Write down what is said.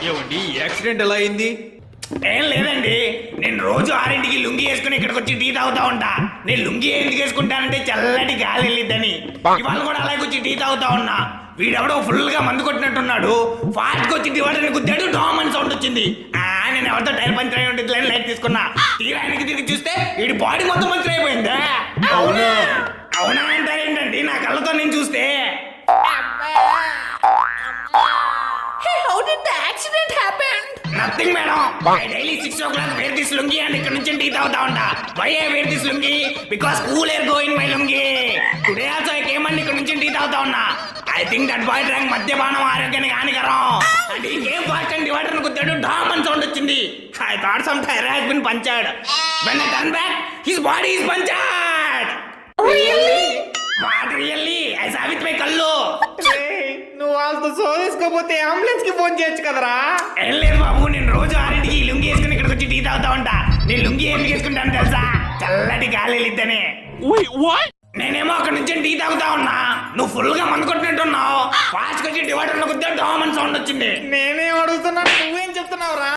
ఏమండి యాక్సిడెంట్ ఎలా అయింది? ఏం లేదండి, నేను రోజు 6ంటికి లుంగి వేసుకుని ఇక్కడికి వచ్చి టీ తాగుతా ఉంటా. నేను లుంగి ఎందుకు వేసుకుంటానంటే చల్లటి గాలి వెళ్ళిద్దని. ఇవాళ కూడా అలాగే వచ్చి టీ తాగుతా ఉన్నా. వీడెవడో ఫుల్ గా మందు కొట్టినట్టున్నాడు. ఫాస్ట్ వచ్చి డివైడర్ని గుద్దాడు, డామ్ అని సౌండ్ వచ్చింది. నేను ఎవరితో టైర్ పంచర్ అయి ఉంటుంది అని లైట్ తీసుకున్నా. తీరానికి తిరిగి చూస్తే వీడి బాడీ మొత్తం పంచర్ అయిపోయిందా. అవునా? అవునా అంటారేంటండి నా కళ్ళతో నేను చూస్తే. Hey, how did the accident happen? Nothing madam. Daily 6 o'clock wear this lungi and ఇక్కడ నుంచి టీ తాగుతా ఉంటా. Why I wear this lungi? Because cool air go in my lungi. Today also I came and ఇక్కడ నుంచి tea తాగుతా ఉన్నా. I think that boy drank మద్యపానం ఆరోగ్యానికి హానికరం. అంటే ఇంకేం ఫాస్ట్ అండ్ డివైడర్ గుద్దాడు, డామ్ అని సౌండ్ వచ్చింది. I thought some tire has been punctured. When I turn back, his body is punctured. Really? What really? I saw with my కళ్ళు. నువ్వు వాళ్ళతో సోదేసుకోపోతే అంబులెన్స్ కి ఫోన్ చేయొచ్చు కదరా. ఏం లేదు బాబు, నేను రోజు 6ంటికి లుంగి వేసుకుని ఇక్కడికి వచ్చి టీ తాగుతా ఉంటా. నేను లుంగి ఎందుకు వేసుకుంటాను తెలుసా? చల్లటి గాలి వెళ్ళిద్దని. నేనేమో అక్కడ నుంచి టీ తాగుతా ఉన్నా, నువ్వు ఫుల్ గా మందు కొట్టినట్టున్నావు. ఫాస్ట్ వచ్చి డివైడర్ లో గుద్దా డామ్ అని సౌండ్ వచ్చింది. నేనేం అడుగుతున్నాను, నువ్వేం చెప్తున్నావురా?